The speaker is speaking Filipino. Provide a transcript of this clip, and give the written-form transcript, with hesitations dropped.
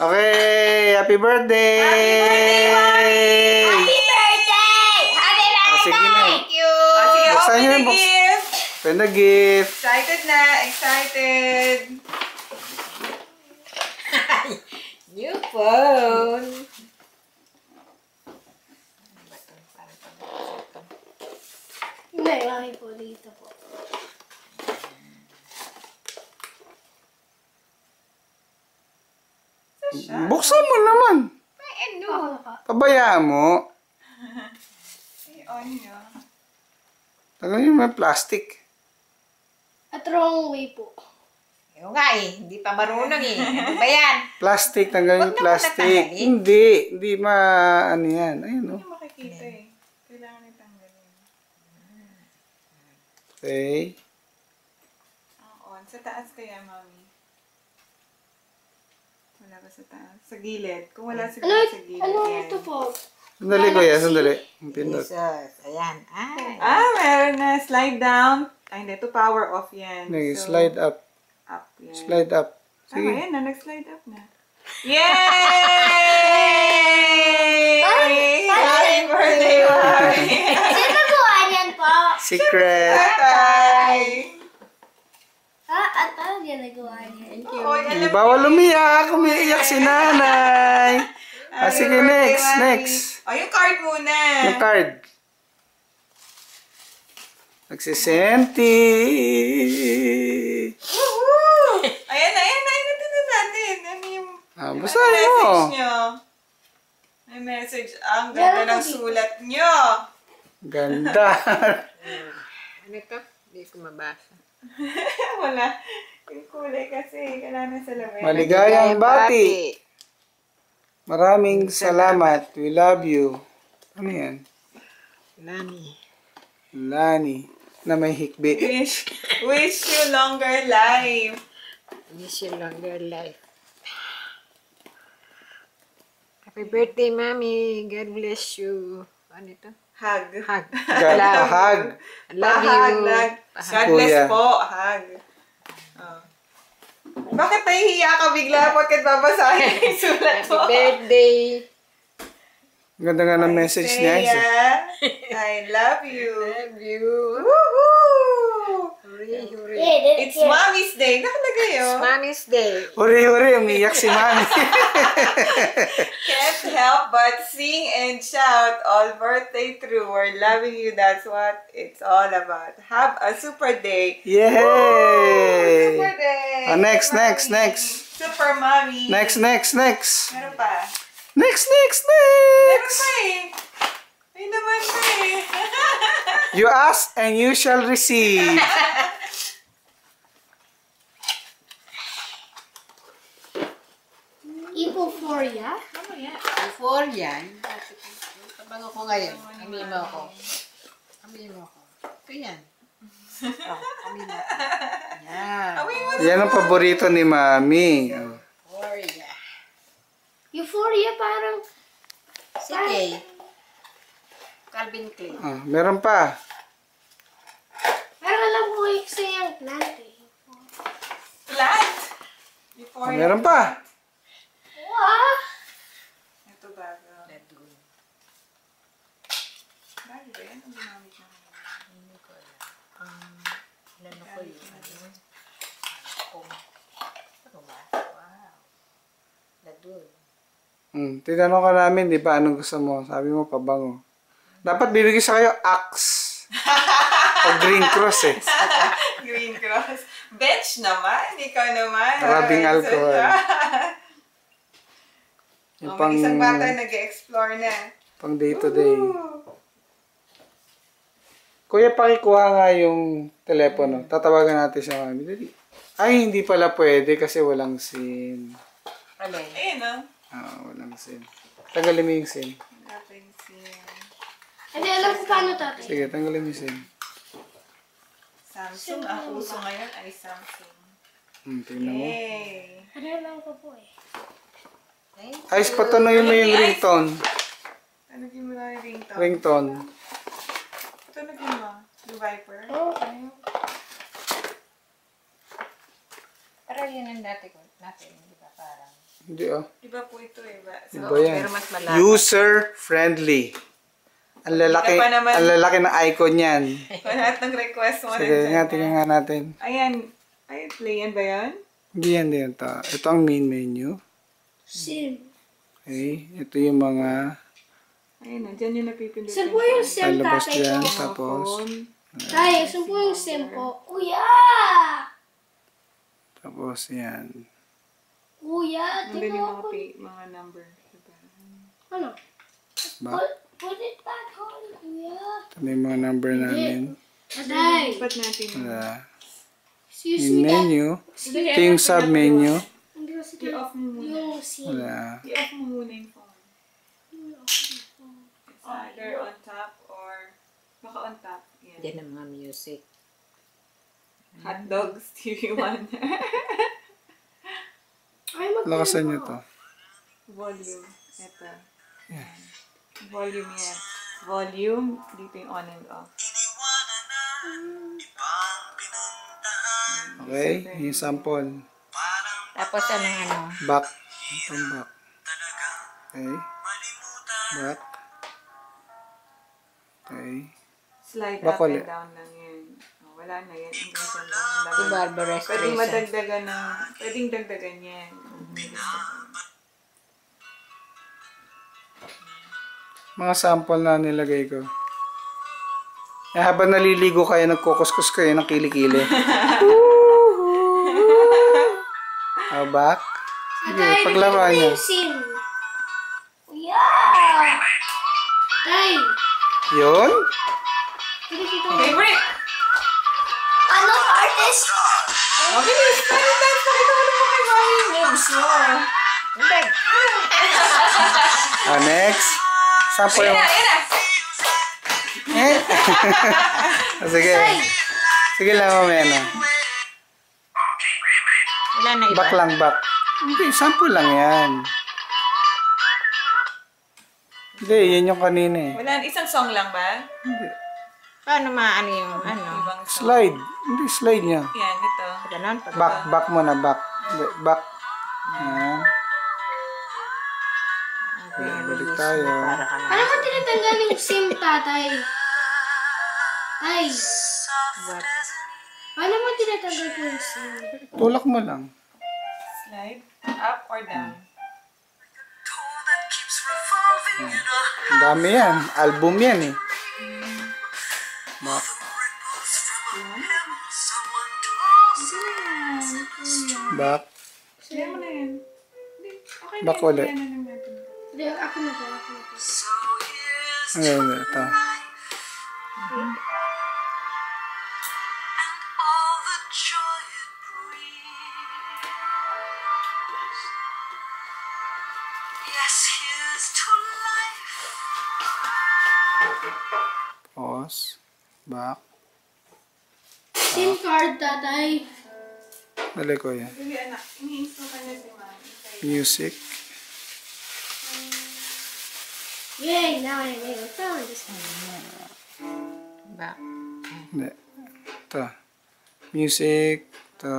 Okay, happy birthday! Happy birthday! Happy birthday! Sige na. Thank you! Sige, Buksan open niyo the yung box. gift! Open the gift. Excited na, excited! New phone! Hindi, laki po dito po. Buksan mo naman. Ano? Pabayaan mo. I-on nyo. Tanggalin mo yung plastic. At wrong way po. Yung nga eh, hindi pa marunong eh. Ano ba yan? Plastic, tanggalin yung Huwag na plastic. matanggalin. Hindi ano yan. Ayun o. Hindi makikita eh. Kailangan itanggalin. Okay. On. Sa taas kaya, mami? Wala ba sa taas? Sa gilid. Kung wala siguro sa gilid. Ano yan. ito po? Sandali kuya, sandali. Ang pindot. Jesus, ayan. Ay. Meron na. Slide down. Ay, hindi. Ito power off yan. Next, So, slide up. Up yan. Slide up. Tama Sige. yan na. Nag-slide up na. Yay! Happy birthday, mami! Sino nagawa niyan po? Secret. Bye! At ano yan nagawa niyan? Bawal umiyak. Umiiyak si nanay. Sige, next. Oh, yung card muna. Yung card. Nagsisenti. Woohoo! Ayan na natin. Ano yung Basahin mo. message nyo? May message. Ang ganda ng sulat nyo. Ganda. Ano to? Hindi ko mabasa. Wala. Yung kulay kasi. Kailangan sa lamin. Maligayang bati. Maraming salamat. We love you. Ano yan? Lani. Lani. Na may hikbi. Wish you longer life. Wish you longer life. Happy birthday, Mami. God bless you. Ano ito? Hug. Hug. Hug. I love Pahag. you. God bless Kuya. po. Hug. Oh. Bakit nahihiya ka bigla? Bakit babasahin yung sulat Happy mo? birthday. Ganda nga ng message niya. Thea, I love you. Love you. Woohoo! Hooray, hooray. It's Mommy's Day. Nakalagay It's oh. Mommy's Day. Huri, umiyak si mami. Can't help but sing and shout all birthday through. We're loving you. That's what it's all about. Have a super day. Yay! Super day. Next. Super mommy. Next. Meron pa. Next. Meron pa eh. May naman pa eh. You ask and you shall receive. Euphoria? Before yan, tabango ko ngayon. Amimo ko. Ito yan. Amimo ko. Yan. Amoy mo. Yan ang paborito ni mami. Oh. Euphoria. Euphoria parang... Sige. Calvin Klein. Meron pa. Parang alam ko yung plant eh. Plant. Before Meron pa. Wow! Ito bago. Lagoon. Bago ba yan? Ang ginamit na ngayon. Hindi ko alam. Ano ko yun? Ano ba? Wow. Lagoon. Tinanong ka namin, di ba, anong gusto mo? Sabi mo, pabango. Dapat bibigyan sa kayo Axe. O Green Cross eh. Green Cross. Bench naman. Ikaw naman. Maraming alcohol. Yung May isang bata nag-explore na. pang day to day. Kuya, pakikuha nga yung telepono. Tatawagan natin siya mami. Dali. Ay, hindi pala pwede kasi walang SIM. Alin? Ayun o. Walang SIM. Tanggalin mo yung SIM. Natin siya. Hindi alam ko paano tatay. Sige, tanggalin mo yung SIM. Samsung. Ang uso ngayon ay Samsung. Tingnan mo. Yay! Ano lang ko po eh. Ayos, patunuyin mo yung ringtone. Tanugin mo lang yung ringtone. Ringtone. Tanugin mo. Yung Viper. Okay. Pero yun ang dati ko. Natin, di ba? Parang Hindi ah. Iba po ito eh. Iba yan. Pero mas malaki. User-friendly. Ang lalaki, Hindi ka pa naman- ang lalaki ng icon yan. Lahat ng request mo Sige, nga, tingnan nga natin. Ayan. Ay, play yan ba yan? Hindi yan din ito. Ito ang main menu. Sim. Okay. Ito yung mga Ayun na, dyan yung napipindutin. Saan po yung sim palabas tatay dyan. ko? Tapos, Tay, saan po yung sim ko? Kuya! tapos yan. Kuya, Nandun yung tingnan mga, ko. mga number. Diba? Ano? Back. Put it back on, kuya. Ito na yung mga number namin. Tay, Lipat natin. excuse Yung me. Tay. menu. Ito yung sub-menu. Hindi kasi I-off mo muna. yung sim. Wala. I-off mo muna yung phone. It's either on top or baka on top. Yan. Yan ang mga music. Hot dogs, TV1. Ay, Lakasan nyo to. Volume. Ito. Volume yan. Volume. Dito yung on and off. Okay. Yung sample. Tapos anong ano? Back. Itong back. Okay. Back. Okay. Slide Back up ulit. and down lang yan. Oh, wala na yan. Hanggang dyan lang ang Si laman. Barbara Pwedeng Streisand. madagdagan ng, pwedeng dagdagan yan. Mga sample na nilagay ko. Eh, habang naliligo kayo, nagkukuskus kayo ng kilikili. Back. Sige, Tay, paglaruan nakita ko nyo. yung sim. Kuya! Tay, Yun? nakikita ko. Favorite! Anong artist? Okay, dance! Pakita mo naman kay Mami yung moves mo. Next. Sample yung... Ayan na! Eh? Sige. Sige lang mamaya na. Wala na iba. Back lang, back. Hindi, sample lang yan. Hindi, yan yung kanina eh. Wala, isang song lang ba? Hindi. Paano maano yung ano? Ibang song. Slide. Hindi, slide niya. Yan, ito. Ganon? Pag Back muna, back. Hindi, back. Yan. Balik tayo. Para ka Paano na. mo tinatanggal yung sim, tatay? Tay, What? paano mo tinatanggal ko yung sim? Tulak mo lang. Slide. Up or down? Ang dami yan. Album yan eh. Back. Back. Sige mo na yan. Hindi, okay na Back yan. ulit. Yan na lang natin. Hindi, ako na po, ako na po. Ayan, ito. Pause. Back. SIM card, tatay. Dali ko yan. Sige anak, ini-install ka na si Mami. Music. Yay, now I know. Found this one. Back. Hindi. Ito. Music. Ito.